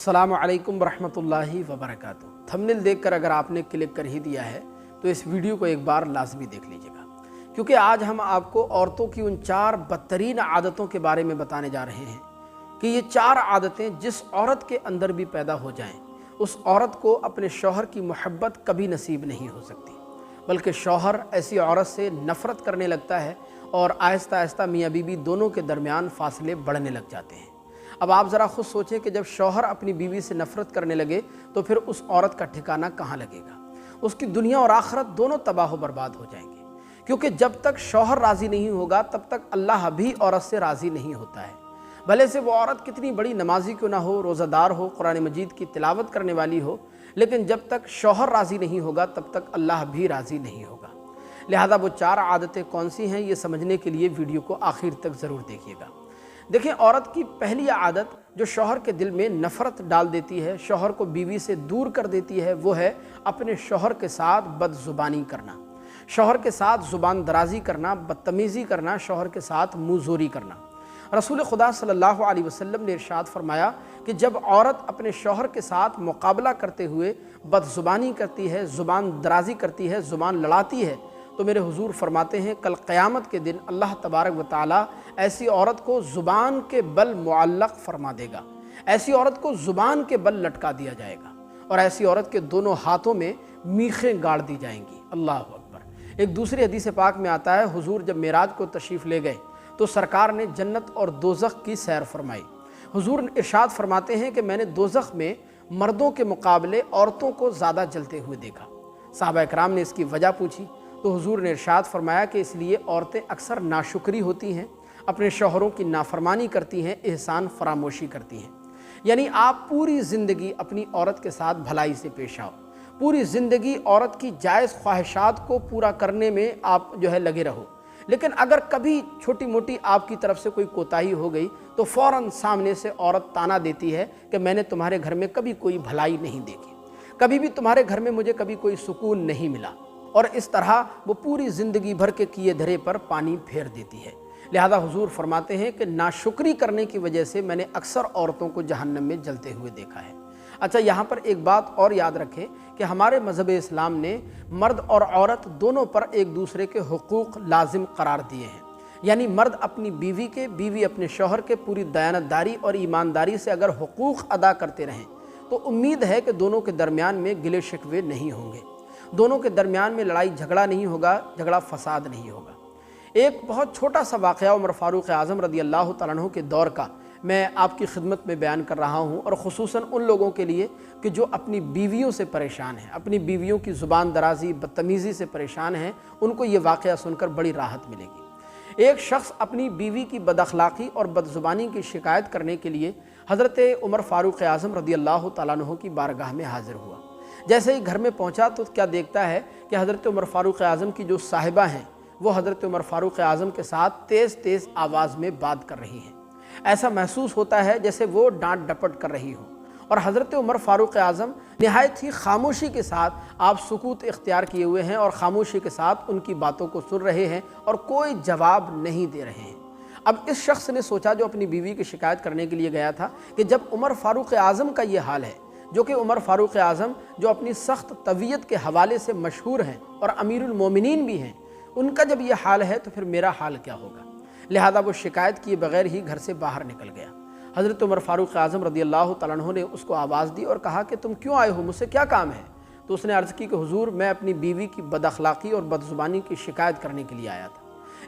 अस्सलामु अलैकुम वरहमतुल्लाहि वबरकातुहू। थंबनेल देखकर अगर आपने क्लिक कर ही दिया है तो इस वीडियो को एक बार लाजमी देख लीजिएगा, क्योंकि आज हम आपको औरतों की उन 4 बदतरीन आदतों के बारे में बताने जा रहे हैं कि ये 4 आदतें जिस औरत के अंदर भी पैदा हो जाएं, उस औरत को अपने शौहर की मोहब्बत कभी नसीब नहीं हो सकती, बल्कि शौहर ऐसी औरत से नफ़रत करने लगता है और आहिस्ता आहिस्ता मियाँ बीवी दोनों के दरमियान फासले बढ़ने लग जाते हैं। अब आप ज़रा खुद सोचें कि जब शौहर अपनी बीवी से नफ़रत करने लगे तो फिर उस औरत का ठिकाना कहाँ लगेगा। उसकी दुनिया और आखिरत दोनों तबाह बर्बाद हो जाएंगे, क्योंकि जब तक शौहर राज़ी नहीं होगा तब तक अल्लाह भी औरत से राज़ी नहीं होता है। भले से वो औरत कितनी बड़ी नमाजी क्यों ना हो, रोज़ादार हो, कुरान मजीद की तिलावत करने वाली हो, लेकिन जब तक शौहर राज़ी नहीं होगा तब तक अल्लाह भी राज़ी नहीं होगा। लिहाजा वो 4 आदतें कौन सी हैं, ये समझने के लिए वीडियो को आखिर तक ज़रूर देखिएगा। देखिए, औरत की पहली आदत जो शौहर के दिल में नफ़रत डाल देती है, शौहर को बीवी से दूर कर देती है, वो है अपने शौहर के साथ बदज़ुबानी करना, शौहर के साथ ज़ुबान दराज़ी करना, बदतमीज़ी करना, शौहर के साथ मुँहज़ोरी करना। रसूल खुदा सल्लल्लाहु अलैहि वसल्लम ने इरशाद फरमाया कि जब औरत अपने शौहर के साथ मुकाबला करते हुए बदज़ुबानी करती है, ज़ुबान दराज़ी करती है, ज़ुबान लड़ाती है, तो मेरे हुजूर फरमाते हैं कल क़यामत के दिन अल्लाह तबारक व तआला ऐसी औरत को ज़ुबान के बल मुअल्लक़ फरमा देगा, ऐसी औरत को ज़ुबान के बल लटका दिया जाएगा और ऐसी औरत के दोनों हाथों में मीखें गाड़ दी जाएंगी। अल्लाह अकबर। एक दूसरी हदीस पाक में आता है, हुजूर जब मेराज को तशरीफ़ ले गए तो सरकार ने जन्नत और दोज़ख की सैर फरमाई। हुजूर इरशाद फरमाते हैं कि मैंने दोज़ख में मर्दों के मुकाबले औरतों को ज़्यादा जलते हुए देखा। सहाबा इकराम ने इसकी वजह पूछी तो हुजूर ने इरशाद फरमाया कि इसलिए औरतें अक्सर नाशुक्री होती हैं, अपने शौहरों की नाफरमानी करती हैं, एहसान फरामोशी करती हैं। यानी आप पूरी ज़िंदगी अपनी औरत के साथ भलाई से पेश आओ, पूरी ज़िंदगी औरत की जायज़ ख्वाहिशात को पूरा करने में आप लगे रहो, लेकिन अगर कभी छोटी मोटी आपकी तरफ से कोई कोताही हो गई तो फ़ौरन सामने से औरत ताना देती है कि मैंने तुम्हारे घर में कभी कोई भलाई नहीं देखी, कभी भी तुम्हारे घर में मुझे कभी कोई सुकून नहीं मिला, और इस तरह वो पूरी ज़िंदगी भर के किए धरे पर पानी फेर देती है। लिहाजा हुजूर फरमाते हैं कि नाशुक्री करने की वजह से मैंने अक्सर औरतों को जहन्नम में जलते हुए देखा है। अच्छा, यहाँ पर एक बात और याद रखें कि हमारे मज़हब इस्लाम ने मर्द और औरत दोनों पर एक दूसरे के हुकूक लाजिम करार दिए हैं। यानी मर्द अपनी बीवी के, बीवी अपने शौहर के पूरी दयानतदारी और ईमानदारी से अगर हुकूक अदा करते रहें तो उम्मीद है कि दोनों के दरमियान में गिले शिकवे नहीं होंगे, दोनों के दरमियान में लड़ाई झगड़ा नहीं होगा, झगड़ा फसाद नहीं होगा। एक बहुत छोटा सा वाक़या उमर फ़ारूक आज़म रदी अल्लाह तआला अन्हु के दौर का मैं आपकी खिदमत में बयान कर रहा हूँ, और ख़ुसूसन उन लोगों के लिए कि जो अपनी बीवियों से परेशान हैं, अपनी बीवियों की ज़ुबान दराज़ी बदतमीज़ी से परेशान हैं, उनको ये वाक़या सुनकर बड़ी राहत मिलेगी। एक शख्स अपनी बीवी की बदअखलाक़ी और बदज़ुबानी की शिकायत करने के लिए हज़रत उमर फ़ारूक आज़म रदी अल्लाह तआला अन्हु की बारगाह में हाज़िर हुआ। जैसे ही घर में पहुंचा तो क्या देखता है कि हज़रत उमर फ़ारूक आज़म की जो साहिबा हैं वो हज़रत उमर फ़ारूक आज़म के साथ तेज़ तेज़ आवाज़ में बात कर रही हैं। ऐसा महसूस होता है जैसे वो डांट डपट कर रही हो, और हज़रत उमर फ़ारूक आज़म निहायत ही खामोशी के साथ आप सुकूत इख्तियार किए हुए हैं और ख़ामोशी के साथ उनकी बातों को सुन रहे हैं और कोई जवाब नहीं दे रहे हैं। अब इस शख्स ने सोचा, जो अपनी बीवी की शिकायत करने के लिए गया था, कि जब उमर फ़ारूक आज़म का ये हाल है, जो कि उमर फ़ारूक आज़म जो अपनी सख्त तबीयत के हवाले से मशहूर हैं और अमीरुल मोमिनीन भी हैं, उनका जब ये हाल है तो फिर मेरा हाल क्या होगा। लिहाजा वो शिकायत किए बगैर ही घर से बाहर निकल गया। हज़रत उमर फ़ारूक आज़म रदी अल्लाह तआला अन्हु ने उसको आवाज़ दी और कहा कि तुम क्यों आए हो, मुझसे क्या काम है। तो उसने अर्ज़ की कि हुजूर, मैं अपनी बीवी की बदअखलाक़ी और बदज़ुबानी की शिकायत करने के लिए आया था,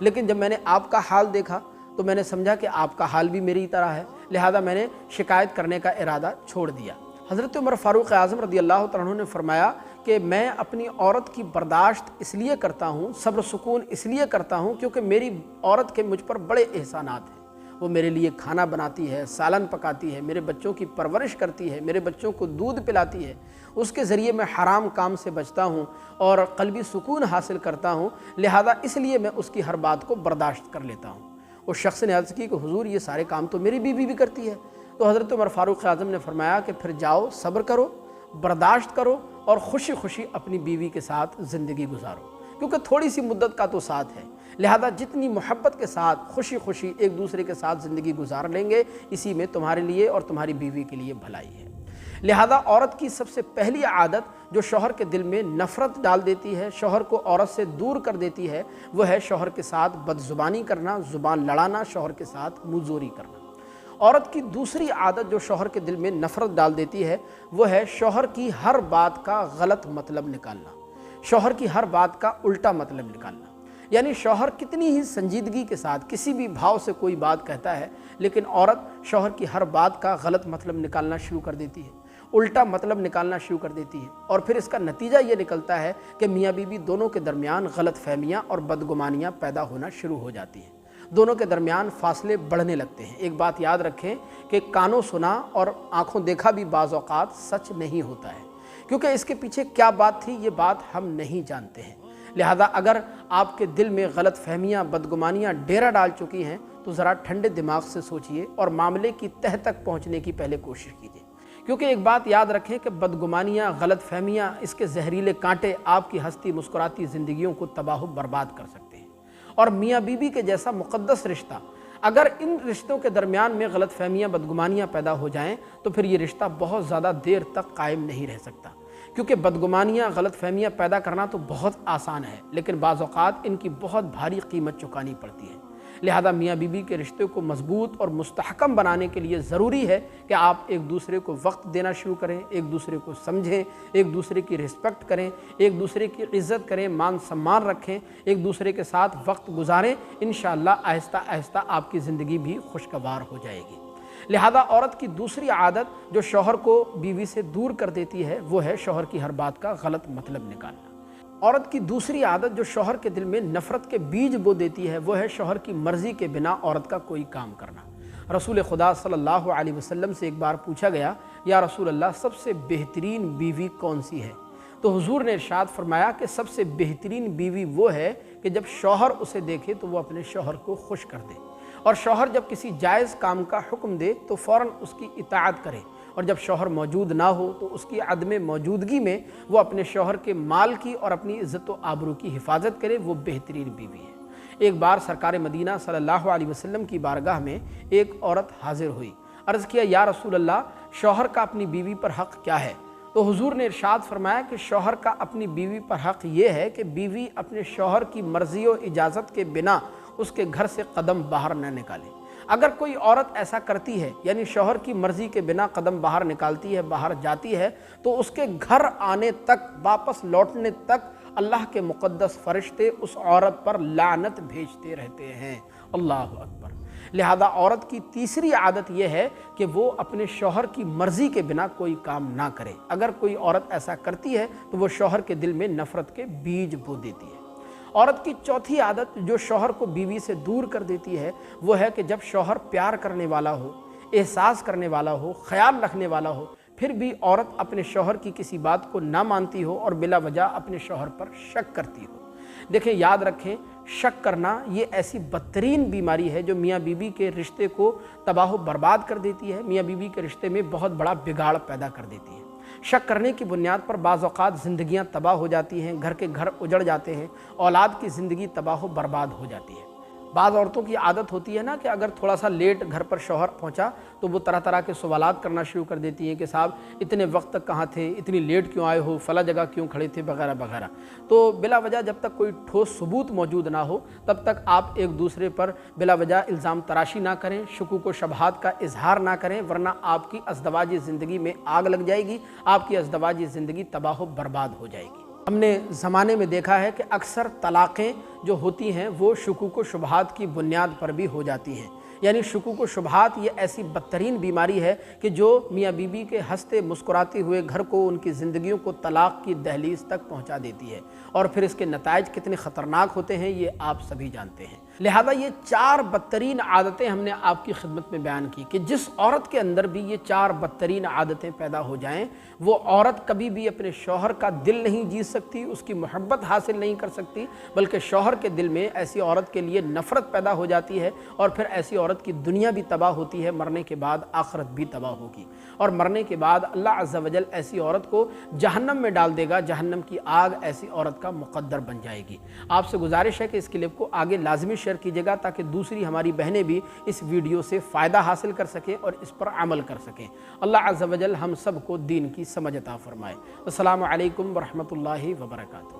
लेकिन जब मैंने आपका हाल देखा तो मैंने समझा कि आपका हाल भी मेरी तरह है, लिहाजा मैंने शिकायत करने का इरादा छोड़ दिया। हज़रत उमर फ़ारूक आज़म रदी अल्लाह तआला अन्हु ने फरमाया कि मैं अपनी औरत की बर्दाश्त इसलिए करता हूँ, सब्र सुकून इसलिए करता हूँ, क्योंकि मेरी औरत के मुझ पर बड़े एहसानात हैं। वो मेरे लिए खाना बनाती है, सालन पकाती है, मेरे बच्चों की परवरिश करती है, मेरे बच्चों को दूध पिलाती है, उसके ज़रिए मैं हराम काम से बचता हूँ और क़ल्बी सुकून हासिल करता हूँ, लिहाजा इसलिए मैं उसकी हर बात को बर्दाश्त कर लेता हूँ। उस शख्स ने अर्ज़ की कि हुजूर, ये सारे काम तो मेरी बीवी भी करती है। तो हज़रत उमर फ़ारूक आज़म ने फरमाया कि फिर जाओ, सब्र करो, बर्दाश्त करो और खुशी खुशी अपनी बीवी के साथ ज़िंदगी गुजारो, क्योंकि थोड़ी सी मुद्दत का तो साथ है। लिहाजा जितनी मोहब्बत के साथ खुशी खुशी एक दूसरे के साथ ज़िंदगी गुजार लेंगे, इसी में तुम्हारे लिए और तुम्हारी बीवी के लिए भलाई है। لہذا عورت کی سب سے پہلی عادت جو شوہر کے دل میں نفرت ڈال دیتی ہے، شوہر کو عورت سے دور کر دیتی ہے، وہ ہے شوہر کے ساتھ بدزبانی کرنا، زبان لڑانا، شوہر کے ساتھ منہ زوری کرنا۔ عورت کی دوسری عادت جو شوہر کے دل میں نفرت ڈال دیتی ہے، وہ ہے شوہر کی ہر بات کا غلط مطلب نکالنا، شوہر کی ہر بات کا الٹا مطلب نکالنا۔ یعنی شوہر کتنی ہی سنجیدگی کے ساتھ کسی بھی بھاؤ سے کوئی بات کہتا ہے، لیکن عورت شوہر کی ہر بات کا غلط مطلب نکالنا شروع کر دیتی ہے، الٹا مطلب نکالنا شروع کر دیتی ہے، اور پھر اس کا نتیجہ یہ نکلتا ہے کہ میاں بیوی دونوں کے درمیان غلط فہمیاں اور بدگمانیاں پیدا ہونا شروع ہو جاتی ہیں، دونوں کے درمیان فاصلے بڑھنے لگتے ہیں۔ ایک بات یاد رکھیں کہ کانوں سنا اور آنکھوں دیکھا بھی بعض اوقات سچ نہیں ہوتا ہے، کیونکہ اس کے پیچھے کیا بات تھی یہ بات ہم نہیں جانتے ہیں۔ لہذا اگر آپ کے دل میں غلط فہمیاں، بدگمانیاں ڈیرا ڈال چکی ہیں تو ذرا ٹھنڈے دماغ سے سوچئے اور معاملے کی تہہ تک پہنچنے کی پہلے کوشش کیجیے، کیونکہ ایک بات یاد رکھیں کہ بدگمانیاں، غلط فہمیاں، اس کے زہریلے کانٹے آپ کی ہستی مسکراتی زندگیوں کو تباہ و برباد کر سکتے ہیں۔ اور میاں بیوی کے جیسا مقدس رشتہ، اگر ان رشتوں کے درمیان میں غلط فہمیاں، بدگمانیاں پیدا ہو جائیں تو پھر یہ رشتہ بہت زیادہ دیر تک قائم نہیں رہ سکتا، کیونکہ بدگمانیاں، غلط فہمیاں پیدا کرنا تو بہت آسان ہے، لیکن بعض اوقات ان کی بہت بھاری قیمت چکانی پڑتی ہے۔ لہذا میاں بیوی کے رشتے کو مضبوط اور مستحکم بنانے کے لیے ضروری ہے کہ آپ ایک دوسرے کو وقت دینا شروع کریں، ایک دوسرے کو سمجھیں، ایک دوسرے کی رسپیکٹ کریں، ایک دوسرے کی عزت کریں، مان سمان رکھیں، ایک دوسرے کے ساتھ وقت گزاریں۔ انشاءاللہ آہستہ آہستہ آپ کی زندگی بھی خوشگوار ہو جائے گی۔ لہذا عورت کی دوسری عادت جو شوہر کو بیوی سے دور کر دیتی ہے، وہ ہے شوہر کی ہر بات کا غلط مطلب نکالنا۔ عورت کی دوسری عادت جو شوہر کے دل میں نفرت کے بیج بو دیتی ہے، وہ ہے شوہر کی مرضی کے بنا عورت کا کوئی کام کرنا۔ رسول خدا صلی اللہ علیہ وسلم سے ایک بار پوچھا گیا، یا رسول اللہ سب سے بہترین بیوی کون سی ہے؟ تو حضور نے ارشاد فرمایا کہ سب سے بہترین بیوی وہ ہے کہ جب شوہر اسے دیکھے تو وہ اپنے شوہر کو خوش کر دے، اور شوہر جب کسی جائز کام کا حکم دے تو فوراً اس کی اطاعت کرے، اور جب شوہر موجود نہ ہو تو اس کی عدم موجودگی میں وہ اپنے شوہر کے مال کی اور اپنی عزت و آبرو کی حفاظت کرے، وہ بہترین بیوی ہے۔ ایک بار سرکار مدینہ صلی اللہ علیہ وسلم کی بارگاہ میں ایک عورت حاضر ہوئی، عرض کیا، یا رسول اللہ شوہر کا اپنی بیوی پر حق کیا ہے؟ تو حضور نے ارشاد فرمایا کہ شوہر کا اپنی بیوی پر حق یہ ہے کہ بیوی اپنے شوہر کی مرضی و اجازت کے بنا اس کے گھر سے قدم باہر نہ نکالے۔ اگر کوئی عورت ایسا کرتی ہے، یعنی شوہر کی مرضی کے بنا قدم باہر نکالتی ہے، باہر جاتی ہے، تو اس کے گھر آنے تک، واپس لوٹنے تک اللہ کے مقدس فرشتے اس عورت پر لعنت بھیجتے رہتے ہیں۔ اللہ اکبر۔ لہذا عورت کی تیسری عادت یہ ہے کہ وہ اپنے شوہر کی مرضی کے بنا کوئی کام نہ کرے۔ اگر کوئی عورت ایسا کرتی ہے تو وہ شوہر کے دل میں نفرت کے بیج بو دیتی ہے۔ عورت کی چوتھی عادت جو شوہر کو بیوی سے دور کر دیتی ہے، وہ ہے کہ جب شوہر پیار کرنے والا ہو، احساس کرنے والا ہو، خیال رکھنے والا ہو، پھر بھی عورت اپنے شوہر کی کسی بات کو نہ مانتی ہو اور بلا وجہ اپنے شوہر پر شک کرتی ہو۔ دیکھیں، یاد رکھیں، شک کرنا یہ ایسی بدترین بیماری ہے جو میاں بیوی کے رشتے کو تباہ و برباد کر دیتی ہے، میاں بیوی کے رشتے میں بہت بڑا بگاڑ پیدا کر دیتی ہے۔ شک کرنے کی بنیاد پر بعض اوقات زندگیاں تباہ ہو جاتی ہیں، گھر اجڑ جاتے ہیں، اولاد کی زندگی تباہ و برباد ہو جاتی ہے۔ بعض عورتوں کی عادت ہوتی ہے نا کہ اگر تھوڑا سا لیٹ گھر پر شوہر پہنچا تو وہ طرح طرح کے سوالات کرنا شروع کر دیتی ہیں کہ صاحب اتنے وقت تک کہاں تھے، اتنی لیٹ کیوں آئے ہو، فلاں جگہ کیوں کھڑے تھے، وغیرہ وغیرہ۔ تو بلا وجہ جب تک کوئی ٹھوس ثبوت موجود نہ ہو تب تک آپ ایک دوسرے پر بلا وجہ الزام تراشی نہ کریں، شکوک و شبہات کا اظہار نہ کریں، ورنہ آپ کی ازدواجی زندگی میں آگ لگ جائے گی، آپ کی ازدواجی زندگی تباہ و برباد ہو جائے گی۔ ہم نے زمانے میں دیکھا ہے کہ اکثر طلاقیں جو ہوتی ہیں وہ شکوک و شبہات کی بنیاد پر بھی ہو جاتی ہیں، یعنی شکوک و شبہات یہ ایسی بدترین بیماری ہے کہ جو میاں بیوی کے ہنستے مسکراتے ہوئے گھر کو، ان کی زندگیوں کو طلاق کی دہلیز تک پہنچا دیتی ہے، اور پھر اس کے نتائج کتنے خطرناک ہوتے ہیں یہ آپ سبھی جانتے ہیں۔ لہذا یہ 4 بدترین عادتیں ہم نے آپ کی خدمت میں بیان کی کہ جس عورت کے اندر بھی یہ 4 بدترین عادتیں پیدا ہو جائیں، وہ عورت کبھی بھی اپنے شوہر کا دل نہیں جیت سکتی، اس کی محبت حاصل نہیں کر سکتی، بلکہ شوہر کے دل میں ایسی عورت کے لیے نفرت پیدا ہو جاتی ہے، اور پھر ایسی عورت کی دنیا بھی تباہ ہوتی ہے، مرنے کے بعد آخرت بھی تباہ ہوگی، اور مرنے کے بعد اللہ عز و جل ایسی عورت کو جہنم میں ڈال دے گا، جہنم کی آگ ایسی عورت کا مقدر بن جائے گی۔ آپ سے گزارش ہے کہ اس کلپ کو آگے لازمی شیئر शेयर कीजिएगा ताकि दूसरी हमारी बहनें भी इस वीडियो से फ़ायदा हासिल कर सकें और इस पर अमल कर सकें। अल्लाह अज़्ज़ व जल हम सब को दीन की समझ अता फरमाए। अस्सलामु अलैकुम व रहमतुल्लाहि व बरकातुहू।